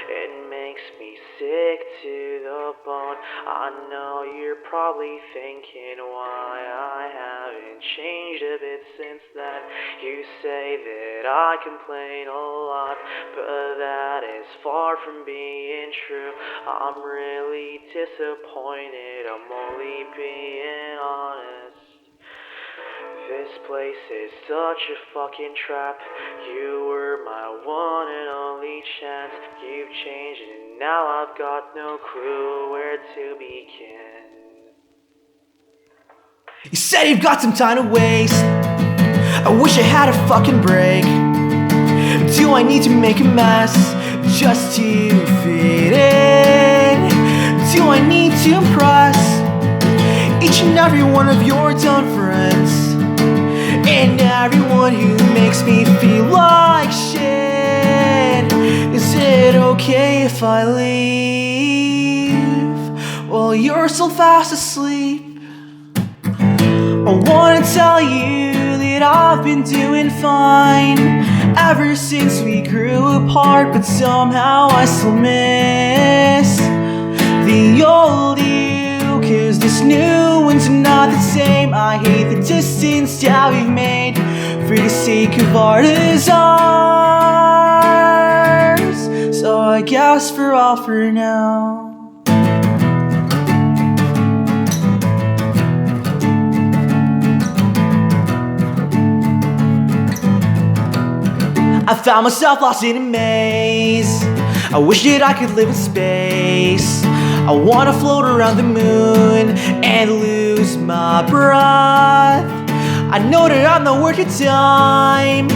It makes me sick to the bone. I know you're probably thinking why I haven't changed a bit since then. You say that I complain a lot, but that is far from being true. I'm really disappointed, I'm only being honest. This place is such a fucking trap. You were my one and only chance. You've changed and now I've got no clue where to begin. You said you've got some time to waste. I wish I had a fucking break. Do I need to make a mess just to fit in? Do I need to impress each and every one of your dumb friends? And everyone who makes me feel like shit. Is it okay if I leave while you're still fast asleep? I wanna tell you that I've been doing fine ever since we grew apart, but somehow I still miss the old you. Cause this new one's not the same. I hate the distance that we've made for the sake of our desires. So I guess for all for now. I found myself lost in a maze. I wish that I could live in space. I wanna float around the moon and lose my breath. I know that I'm not worth your time.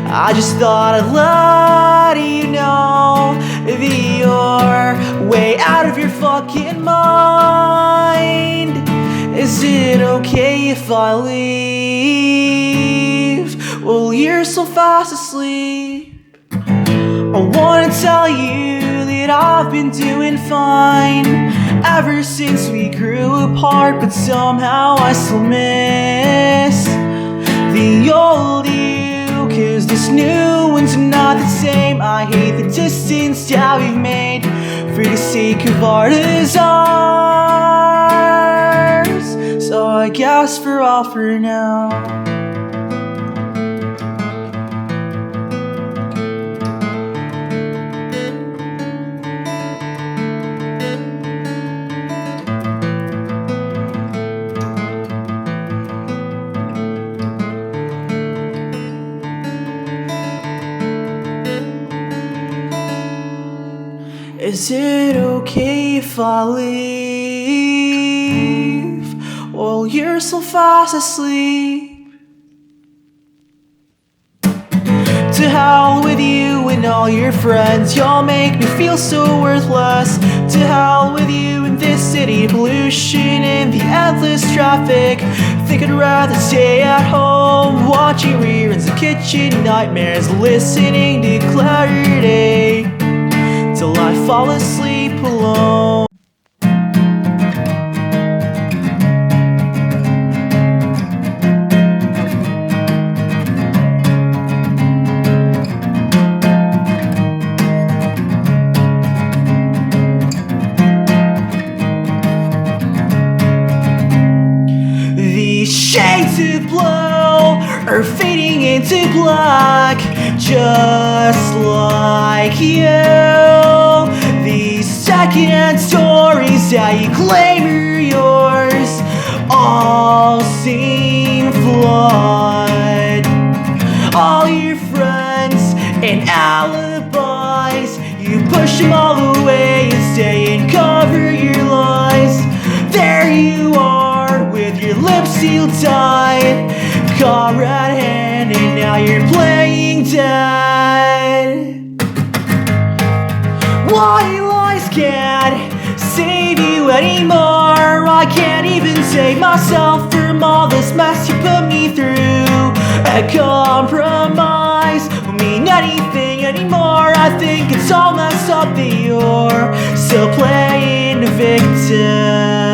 I just thought I'd let you know that you're way out of your fucking mind. Is it okay if I leave? Well, you're so fast asleep. I wanna tell you that I've been doing fine ever since we grew apart, but somehow I still miss the old you. Cause this new one's not the same. I hate the distance that we've made for the sake of our desires. So I guess for all for now. Is it okay if I leave while you're so fast asleep? To hell with you and all your friends. Y'all make me feel so worthless. To hell with you and this city pollution and the endless traffic. Think I'd rather stay at home watching reruns of kitchen nightmares, listening to clarity till I fall asleep alone. These shades of blue are fading into black, just like you. These second-hand stories that you claim are yours all seem flawed. All your friends and alibis, you push them all away and stay and cover your lies. There you are with your lips sealed tight, caught red-handed, now you're playing dead. White lies can't save you anymore. I can't even save myself from all this mess you put me through. A compromise won't mean anything anymore. I think it's all messed up that you're still playing the victim.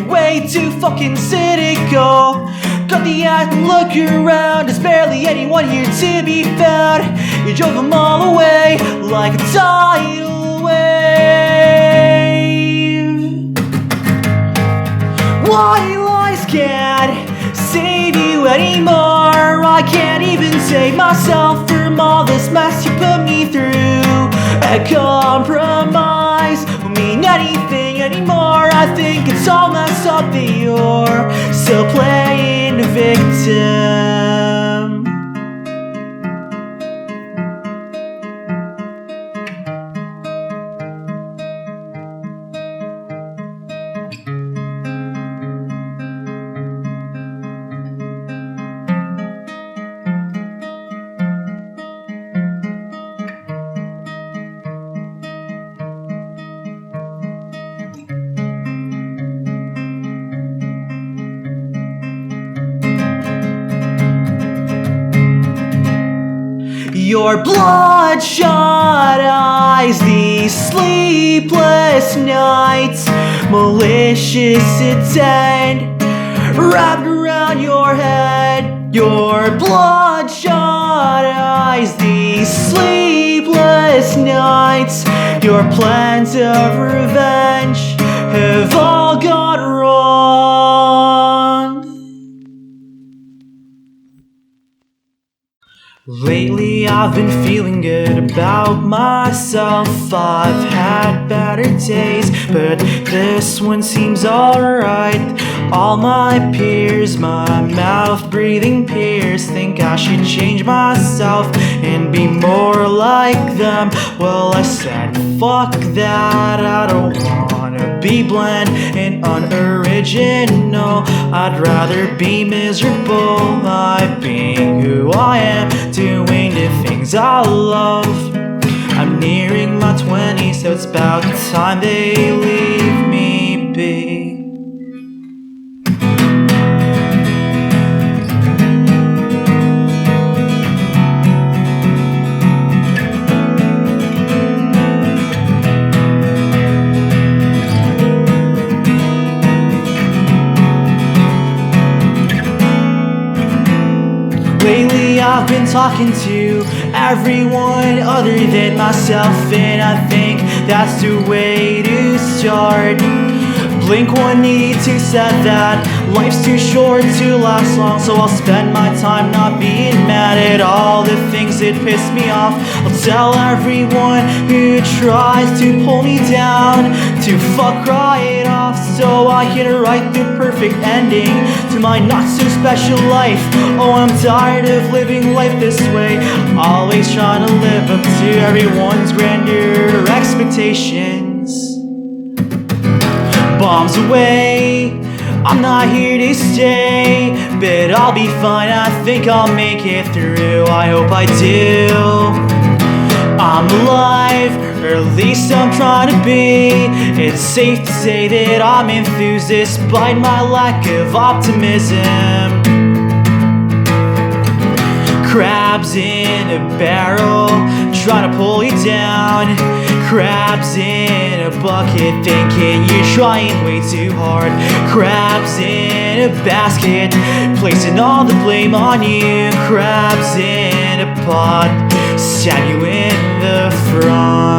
you're way too fucking cynical. Got the act and look around, there's barely anyone here to be found. You drove them all away like a tidal wave. White lies can't save you anymore. I can't even save myself from all this mess you put me through. A compromise won't mean anything anymore. I think it's all messed up that you're still playing the victim. Your bloodshot eyes, these sleepless nights, malicious intent wrapped around your head. Your bloodshot eyes, these sleepless nights, your plans of revenge have all gone wrong. Lately I've been feeling good about myself. I've had better days, but this one seems alright. All my peers, my mouth-breathing peers, think I should change myself and be more like them. Well, I said, fuck that, I don't wanna be bland and unoriginal. I'd rather be miserable by being who I am, doing the things I love. I'm nearing my 20s, so it's about time they leave me be. Lately I've been talking to everyone other than myself, and I think that's the way to start. Blink-182 said that life's too short to last long, so I'll spend my time not being mad at all the things that piss me off. I'll tell everyone who tries to pull me down to fuck right off, so I can write the perfect ending to my not-so-special life. Oh, I'm tired of living life this way, always trying to live up to everyone's grandeur expectations. Bombs away, I'm not here to stay, but I'll be fine, I think I'll make it through, I hope I do. I'm alive, or at least I'm trying to be. It's safe to say that I'm enthused despite my lack of optimism. Crabs in a barrel, trying to pull you down. Crabs in a bucket, thinking you're trying way too hard. Crabs in a basket, placing all the blame on you. Crabs in a pot, stab you in the front.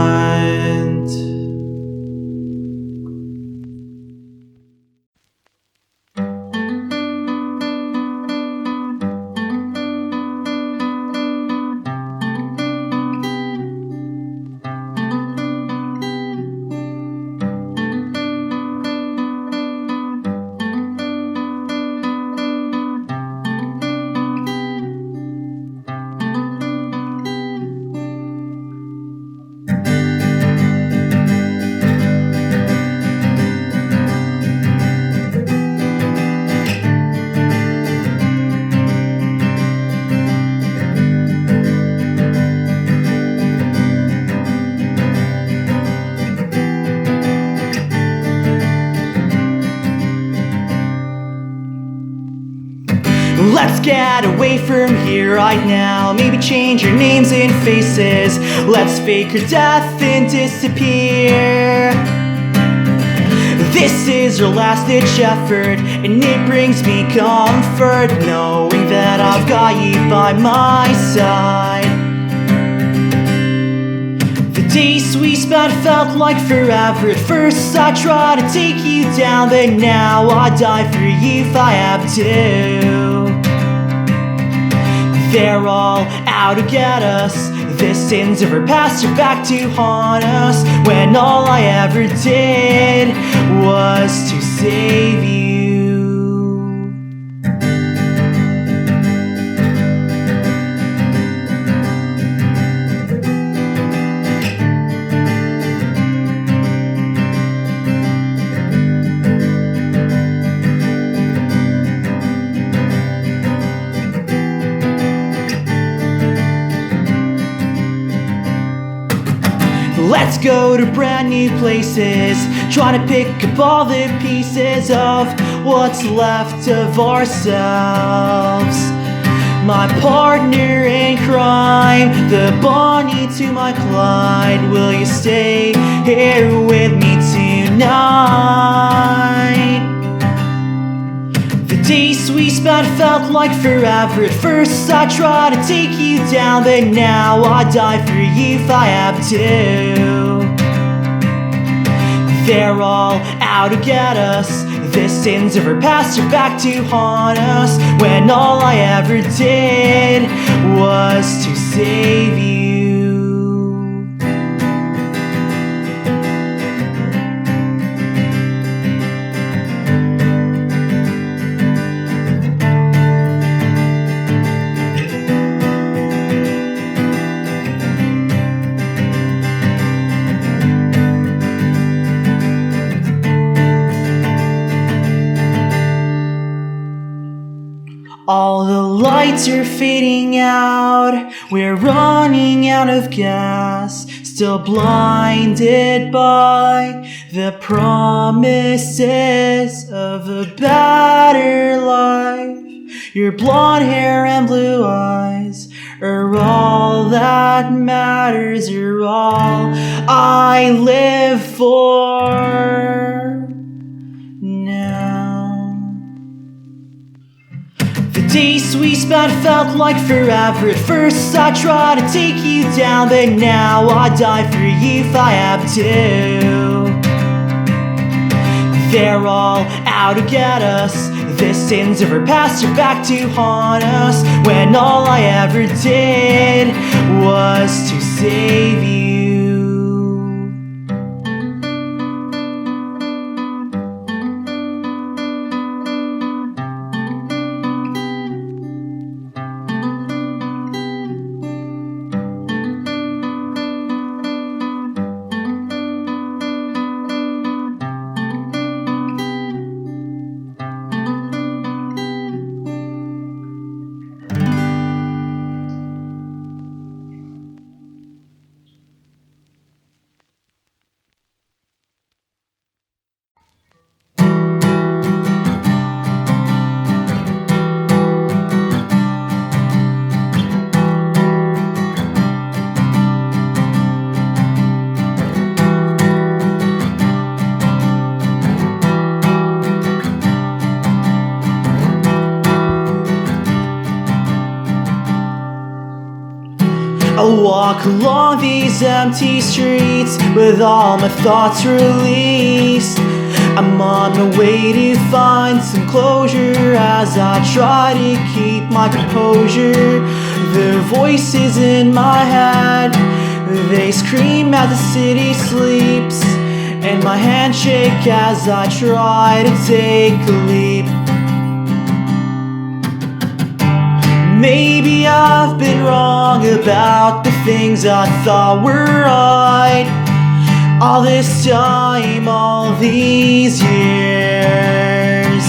Let's get away from here right now. Maybe change your names and faces. Let's fake your death and disappear. This is your last-ditch effort, and it brings me comfort knowing that I've got you by my side. The days we spent felt like forever. At first I tried to take you down, but now I die for you if I have to. They're all out to get us. The sins of our past are back to haunt us, when all I ever did was to save you. Let's go to brand new places, try to pick up all the pieces of what's left of ourselves. My partner in crime, the Bonnie to my Clyde. Will you stay here with me tonight? The days we spent felt like forever. At first I tried to take you down, but now I die for you if I have to. They're all out to get us. The sins of our past are back to haunt us, when all I ever did was to save you. All the lights are fading out, we're running out of gas, still blinded by the promises of a better life. Your blonde hair and blue eyes are all that matters, you're all I live for now. The days we spent felt like forever. At first I tried to take you down, but now I die for you if I have to. They're all out to get us. The sins of our past are back to haunt us, when all I ever did was to save you. I'll walk along these empty streets with all my thoughts released. I'm on my way to find some closure as I try to keep my composure. The voices in my head, they scream as the city sleeps, and my hands shake as I try to take a leap. Maybe I've been wrong about the things I thought were right. All this time, all these years,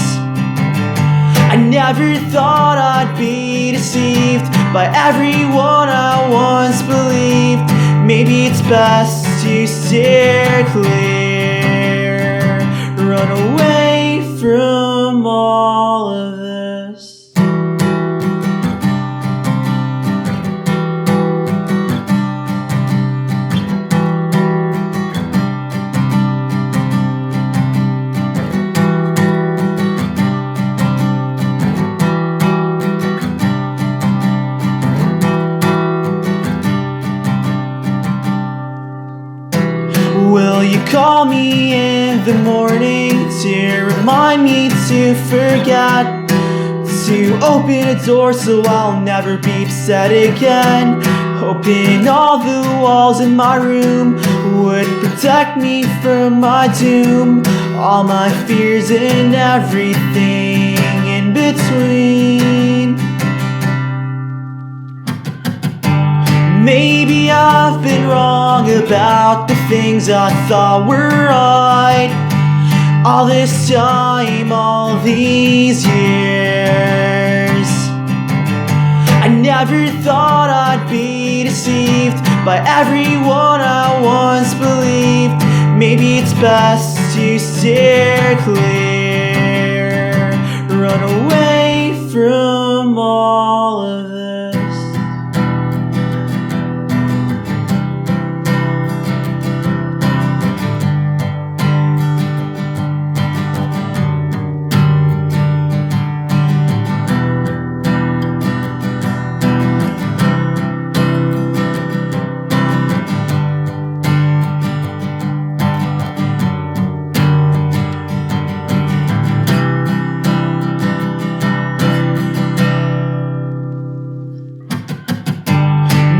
I never thought I'd be deceived by everyone I once believed. Maybe it's best to steer clear, run away from all of this. the morning to remind me to forget to open a door so I'll never be upset again. Hoping all the walls in my room would protect me from my doom, all my fears and everything in between. Maybe I've been wrong about the things I thought were right all this time, all these years. I never thought I'd be deceived by everyone I once believed. Maybe it's best to steer clear, run away from all of this.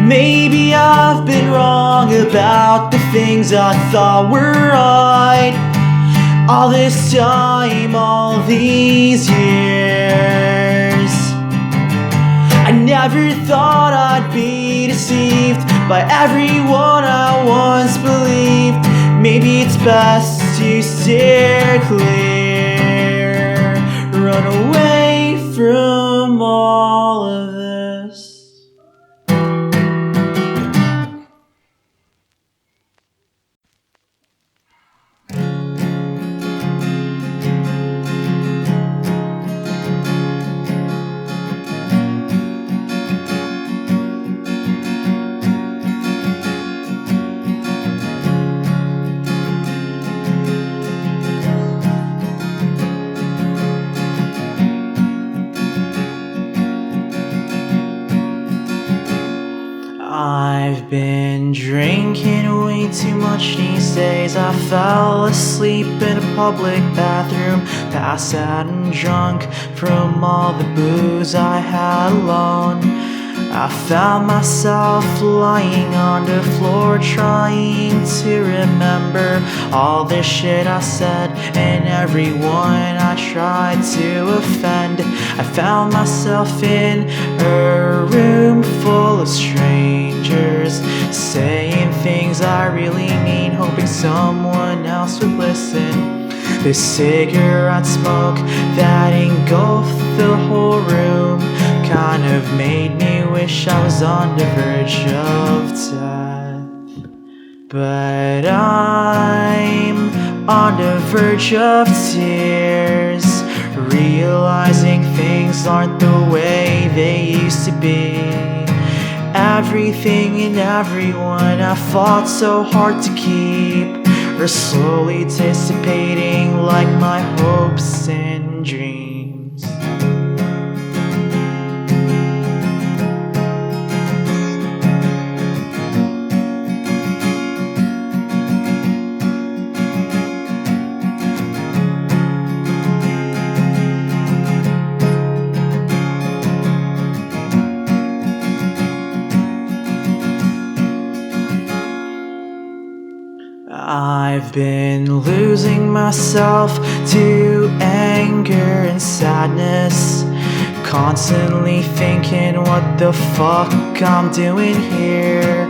Maybe I've been wrong about the things I thought were right all this time, all these years. I never thought I'd be deceived by everyone I once believed. Maybe it's best to steer clear, run away from all of this. I've been drinking way too much these days. I fell asleep in a public bathroom, passed out and drunk from all the booze I had alone. I found myself lying on the floor trying to remember all the shit I said and everyone I tried to offend. I found myself in a room full of strangers, saying things I really mean, hoping someone else would listen. The cigarette smoke that engulfed the whole room kind of made me wish I was on the verge of death. But I'm on the verge of tears, realizing things aren't the way they used to be. Everything and everyone I fought so hard to keep are slowly dissipating like my hopes and dreams. I've been losing myself to anger and sadness, constantly thinking what the fuck I'm doing here,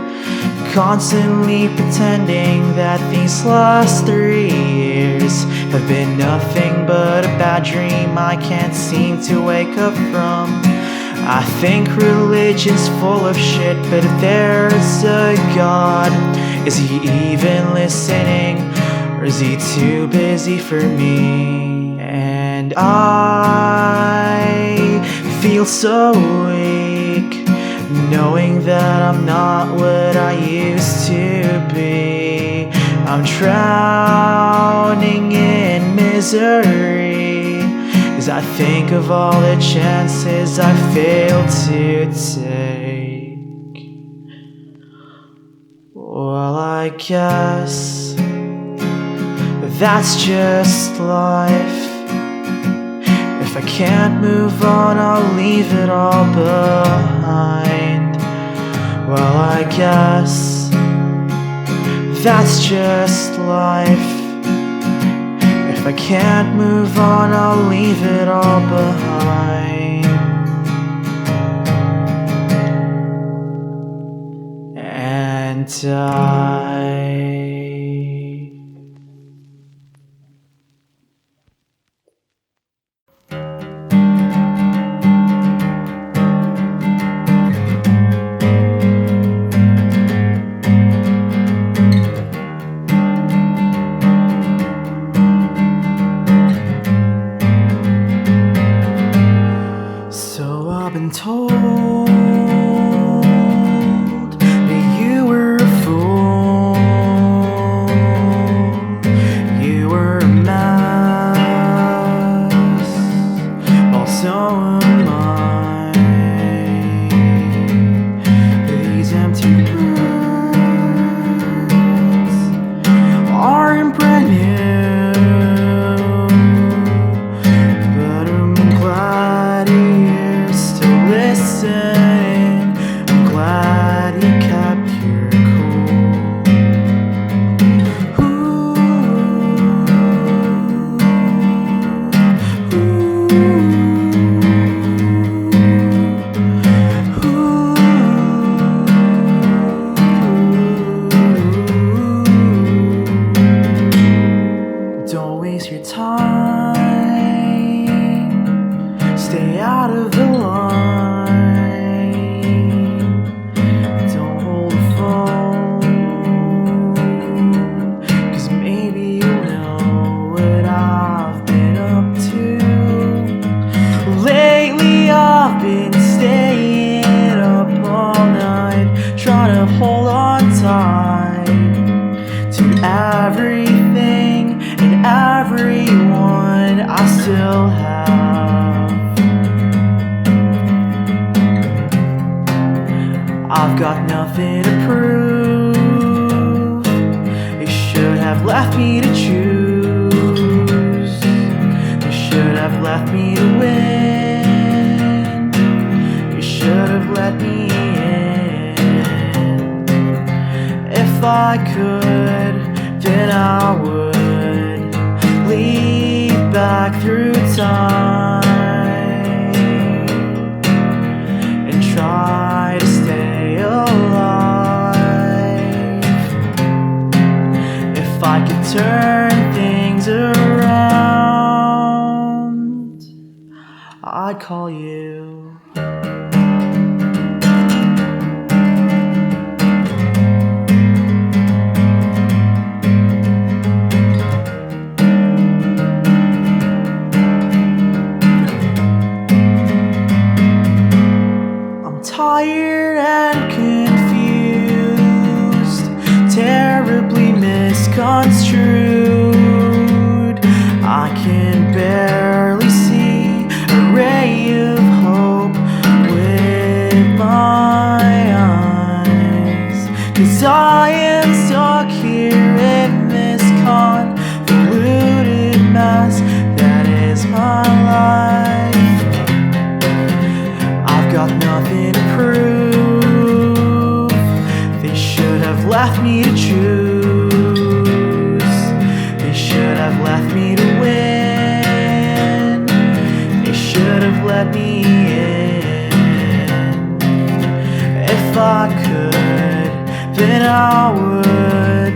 constantly pretending that these last 3 years have been nothing but a bad dream I can't seem to wake up from. I think religion's full of shit, but if there's a God, is he even listening, or is he too busy for me? And I feel so weak, knowing that I'm not what I used to be. I'm drowning in misery as I think of all the chances I failed to take. Well, I guess That's just life. If I can't move on, I'll leave it all behind. Well, I guess that's just life. If I can't move on, I'll leave it all behind. And die. I've been told that you were a fool. You were a mess. Well, so am I. These empty words aren't brand new, but I'm glad listening. I'm glad you kept your cool. Don't waste your time. Stay out of the line. Don't hold the phone, 'cause maybe you know what I've been up to. Lately I've been staying up all night, trying to hold on tight to everything and everyone I still have. I've got nothing to prove. They should have left me to choose. They should have left me to win. You should have let me in. If I could, then I would lead back through time and try to stay alive. If I could turn things around, I'd call you. Tired and confused, terribly misconstrued. I can barely see a ray of hope with my eyes, 'cause I am stuck here in this convoluted mess that is my life. I've got nothing to prove. They should have left me to choose. They should have left me to win. They should have let me in. If I could, then I would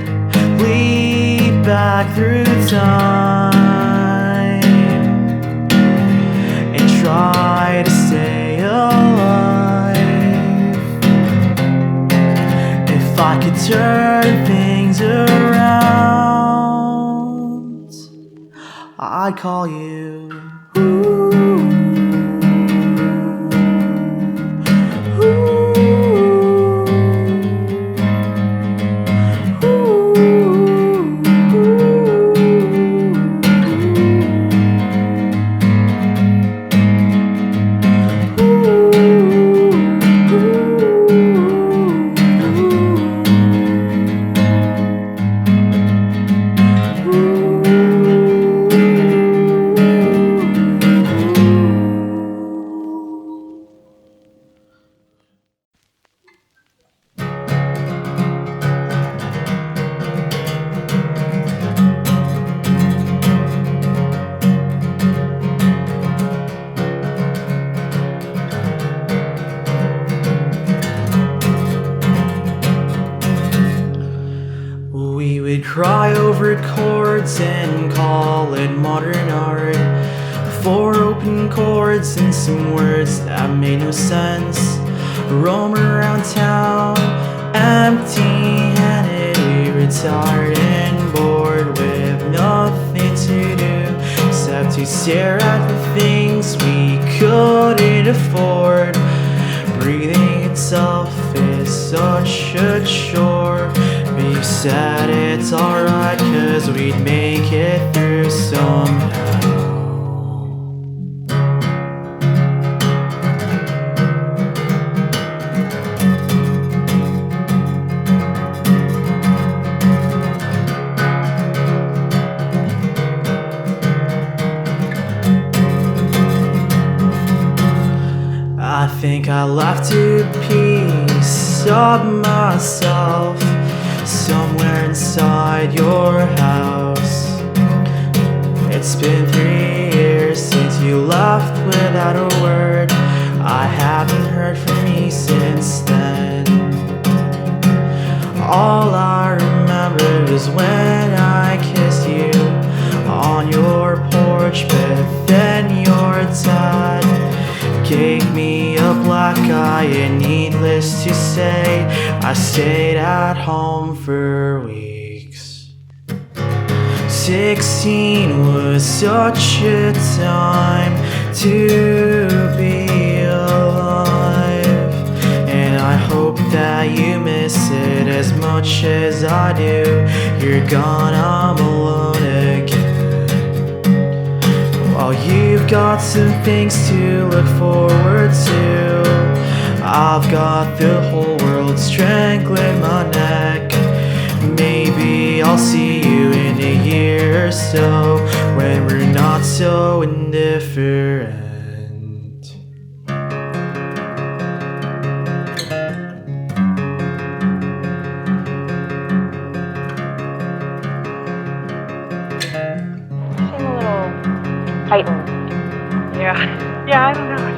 lead back through time and try to stay alive. If I could turn things around, I'd call you. Ooh. over chords and call it modern art. 4 open chords and some words that made no sense. Roam around town, empty-handed, retired and bored with nothing to do except to stare at the things we couldn't afford. Breathing itself is such a chore. But you said it's alright, 'cause we'd make it through somehow. I think I left a piece of myself somewhere inside your house. It's been 3 years since you left without a word. I haven't heard from you since then. All I remember is when I kissed you on your porch, but then your dad gave me a black eye, and needless to say, I stayed at home for weeks. 16 was such a time to be alive, and I hope that you miss it as much as I do. You're gone, I'm alone again. While you've got some things to look forward to, I've got the whole world strangling my neck. Maybe I'll see you in a year or so, when we're not so indifferent. Heightened. Yeah, I don't know. I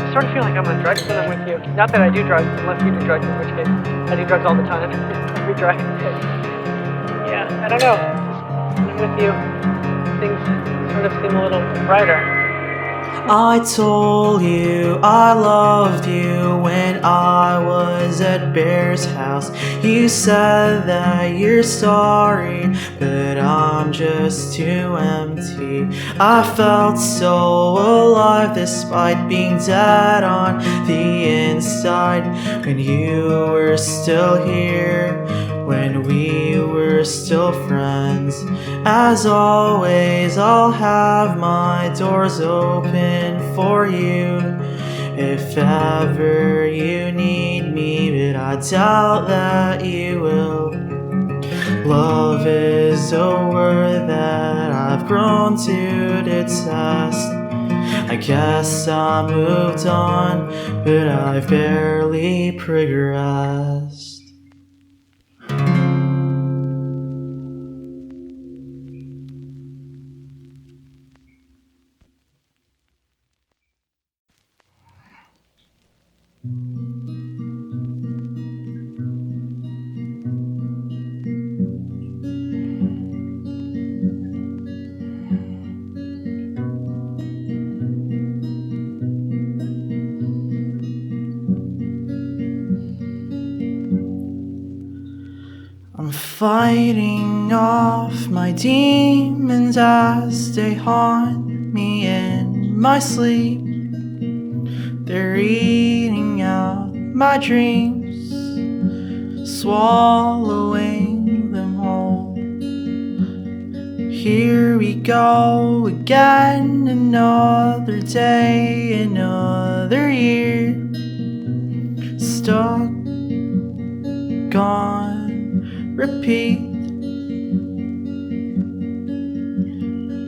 just sort of feel like I'm on drugs when I'm with you. Not that I do drugs, unless you do drugs, in which case I do drugs all the time. Every drug. Yeah, I don't know. When I'm with you, things sort of seem a little brighter. I told you I loved you when I was at Bear's house. You said that you're sorry, but I'm just too empty. I felt so alive despite being dead on the inside, when you were still here, when we were still friends. As always, I'll have my doors open for you if ever you need me, but I doubt that you will. Love is a word that I've grown to detest. I guess I moved on, but I've barely progressed. I'm fighting off my demons as they haunt me in my sleep. They're eating out my dreams, swallowing them whole. Here we go again, another day, another year. Stuck, gone, repeat.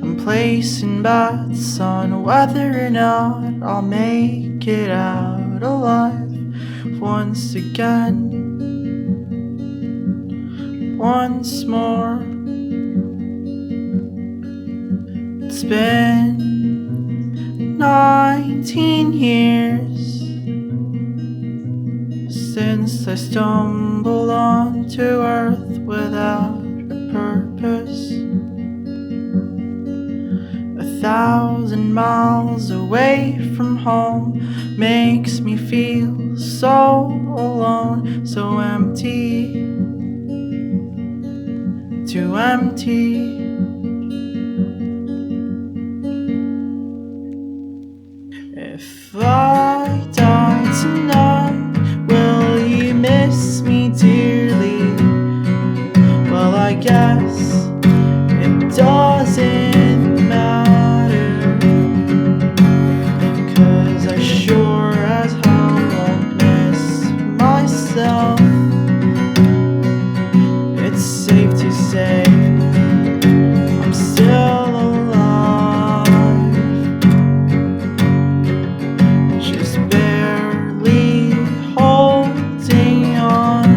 I'm placing bets on whether or not I'll make it out alive once again, once more. It's been 19 years since I stumbled onto earth without a purpose. 1,000 miles away from home makes me feel so alone, so empty, too empty. If I die tonight, will you miss me dearly? Well, I guess it doesn't matter, 'cause I sure as hell won't miss myself. It's safe to say I'm still alive, just barely holding on.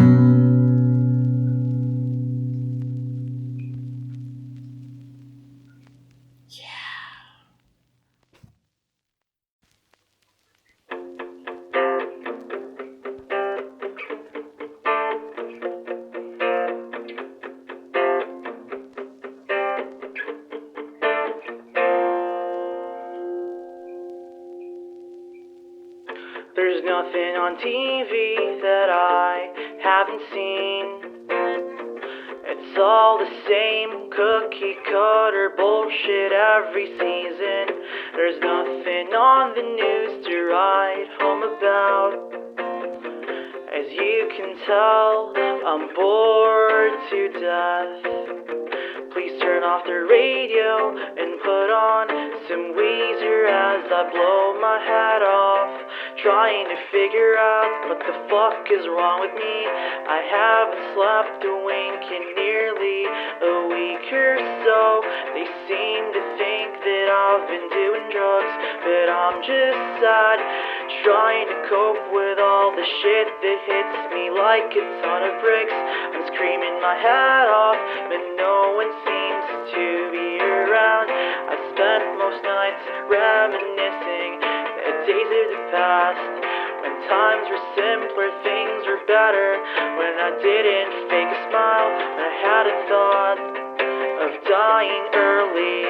There's nothing on TV that I haven't seen. It's all the same cookie cutter bullshit every season. There's nothing on the news to write home about. As you can tell, I'm bored to death. Please turn off the radio and put on some Weezer as I blow my head off, trying to figure out what the fuck is wrong with me. I haven't slept a wink in nearly a week or so. They seem to think that I've been doing drugs, but I'm just sad, trying to cope with all the shit that hits me like a ton of bricks. I'm screaming my head off, but no one seems to be around. I spent most nights reminiscing the days of the past, when times were simpler, things were better, when I didn't fake a smile, when I had a thought of dying early.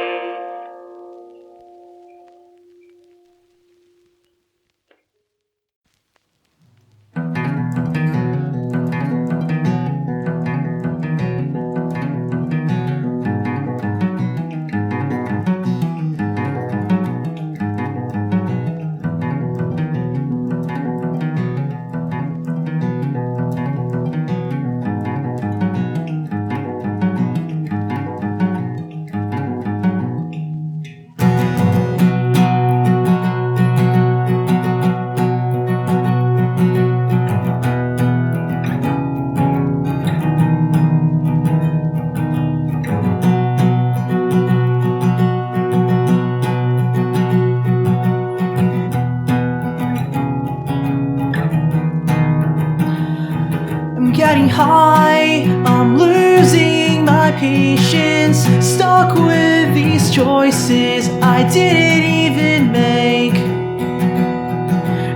Getting high, I'm losing my patience, stuck with these choices I didn't even make.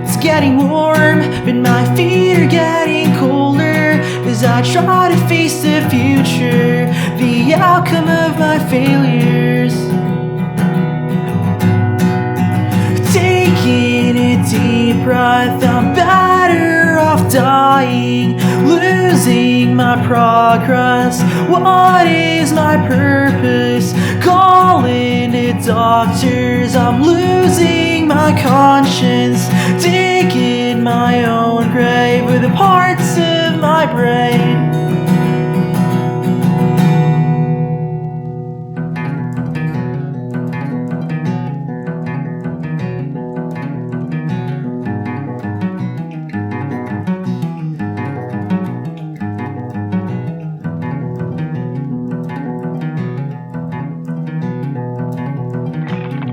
It's getting warm, but my feet are getting colder as I try to face the future, the outcome of my failures. Taking a deep breath, I'm better off dying, losing my progress. What is my purpose? Calling the doctors, I'm losing my conscience, digging my own grave with the parts of my brain.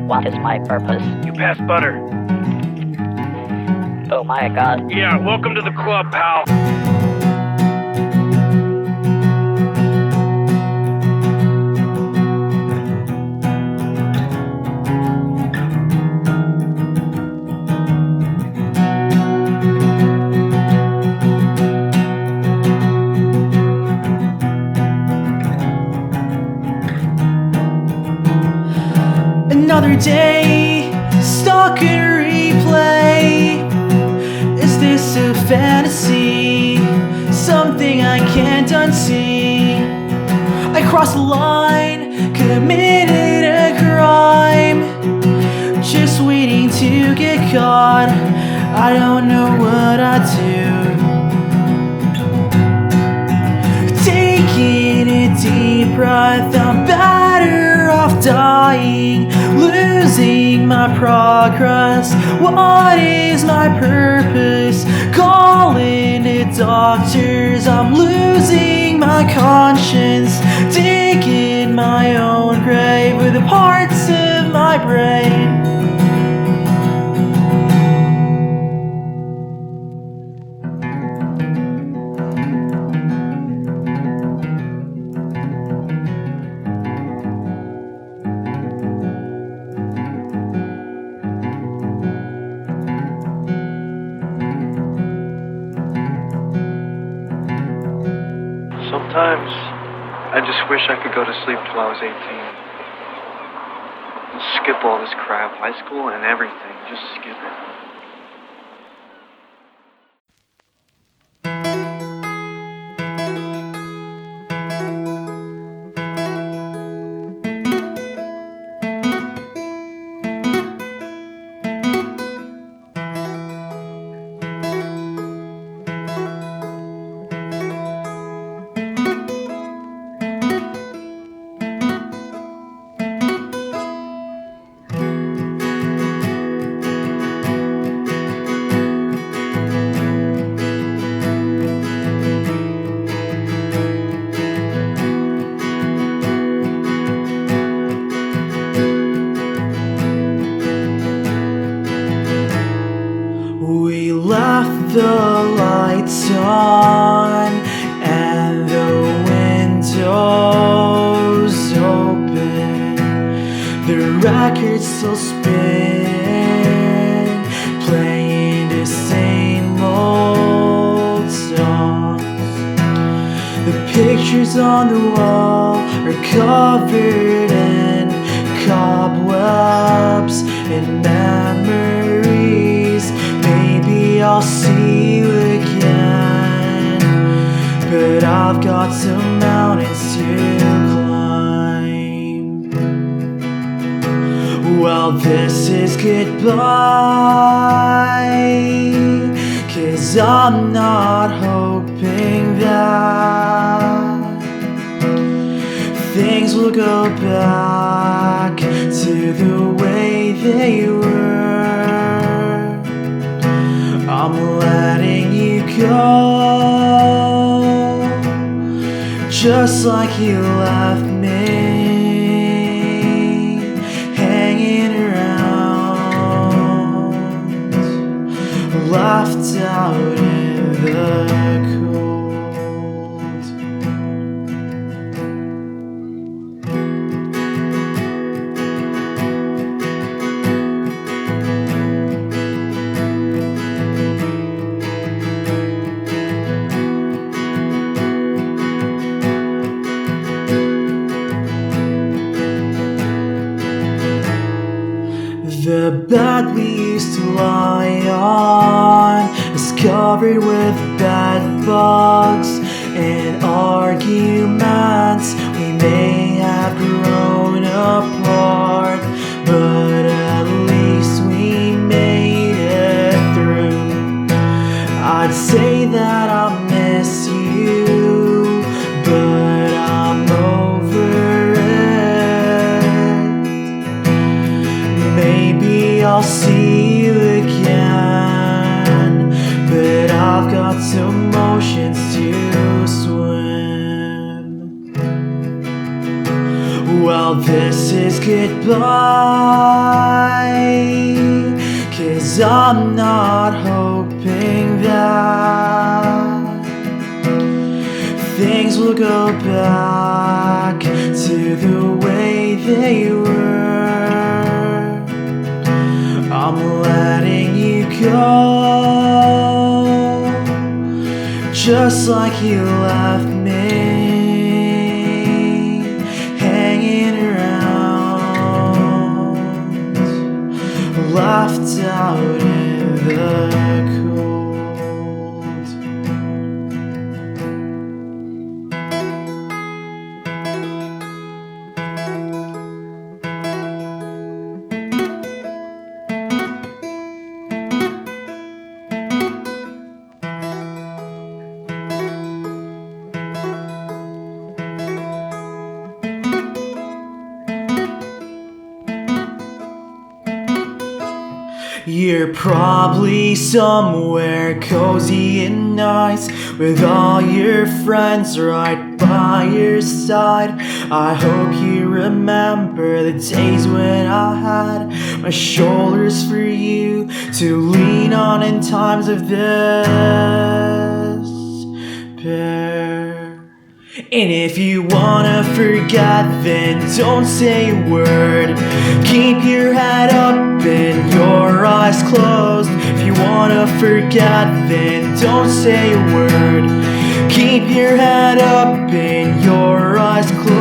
What is my purpose? You pass butter. Oh my god. Yeah, welcome to the club, pal. Another day, stuck in replay. Is this a fantasy? Something I can't unsee. I crossed the line, committed a crime, just waiting to get caught. I don't know what I'd do. Taking a deep breath, I'm better off dying, losing my progress. What is my purpose? Calling the doctors, I'm losing my conscience, digging my own grave with the parts of my brain. Sometimes I just wish I could go to sleep till I was 18. Skip all this crap, high school and everything. Just skip it. We left the lights on and the windows open. The records still spin, playing the same old songs. The pictures on the wall are covered in cobwebs and memories. Maybe I'll see you again, but I've got some mountains to climb. Well, this is goodbye, 'cause I'm not hoping that things will go back to the way they were. I'm letting you go, just like you left me, hanging around, left out in the cold. The bed we used to lie on is covered with bed bugs and arguments. We may have grown apart, but at least we made it through. I'd say that I miss you, but I'm over it. Maybe I'll see you again, but I've got some oceans to swim. Well, this is goodbye, 'cause I'm not hoping that things will go back to the way they were. I'm letting you go, just like you left me, hanging around, left out in the cold. You're probably somewhere cozy and nice with all your friends right by your side. I hope you remember the days when I had my shoulders for you to lean on in times of despair. And if you wanna forget, then don't say a word. Keep your head up and your eyes closed. If you wanna forget, then don't say a word. Keep your head up and your eyes closed.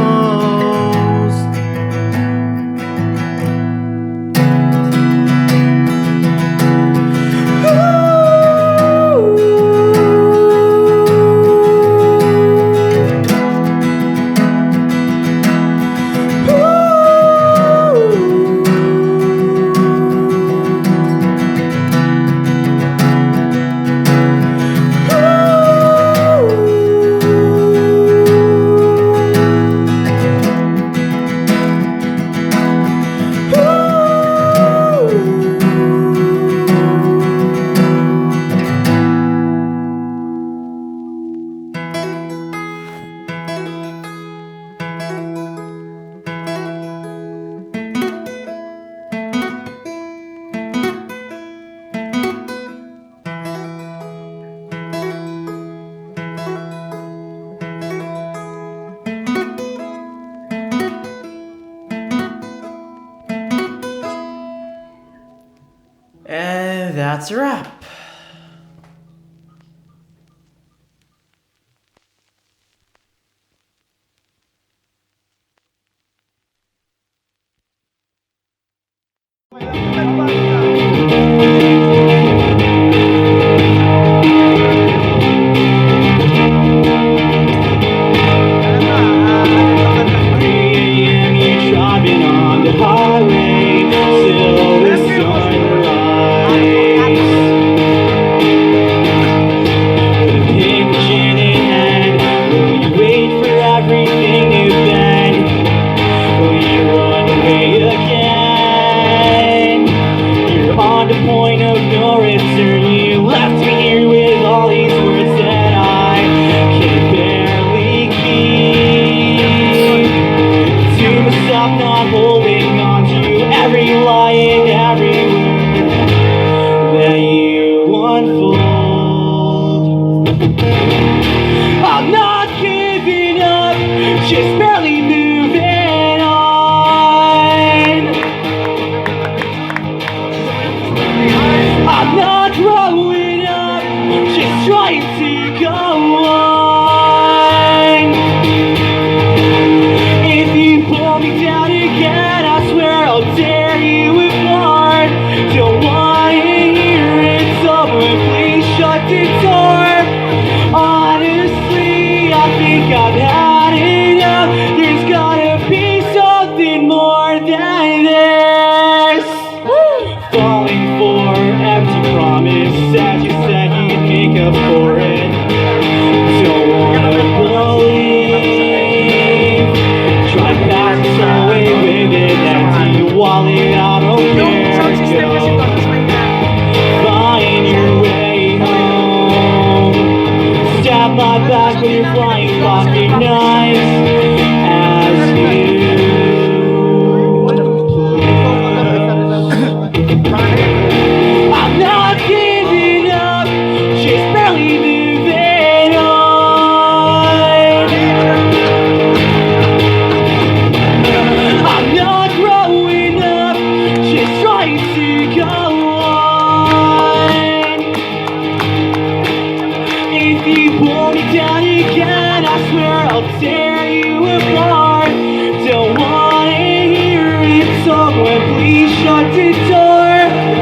And that's a wrap. I'm not giving up, just barely moving on. I'm not growing up, just trying to go on. If you pull me down again, I swear I'll tear you apart. Don't want to hear it, someone please shut the door. Honestly, I think I've had enough. There's gotta be something more than this. Falling for empty promise that you said you'd make up for it. Don't wanna believe. Try passing away with an empty wallet. I don't care. Find your way home. Stab my back with your flying pocket knives as you. I'm not giving up, just barely moving on. I'm not growing up, just trying to go on. If you pull me down again, I swear I'll tear you apart. Don't wanna hear it, someone please shut the door.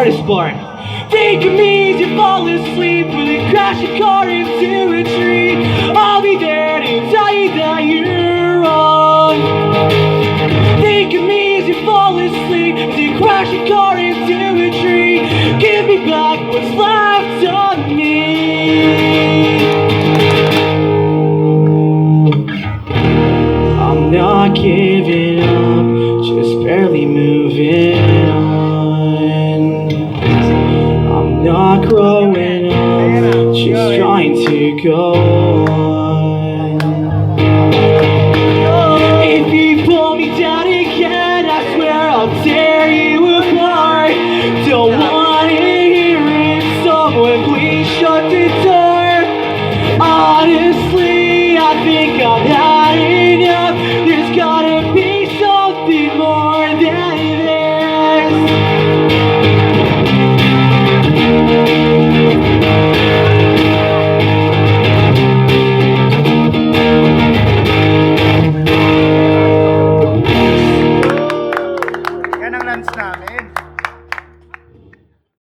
hardest part. Think of me as you fall asleep with a crashing car into a tree. I'll be there to tell you that you're wrong. Think of me as you fall asleep as you crash a car into a tree. Give me back what's left of me. I'm not giving up, just barely moving on. I'm not growing up, just trying to go on.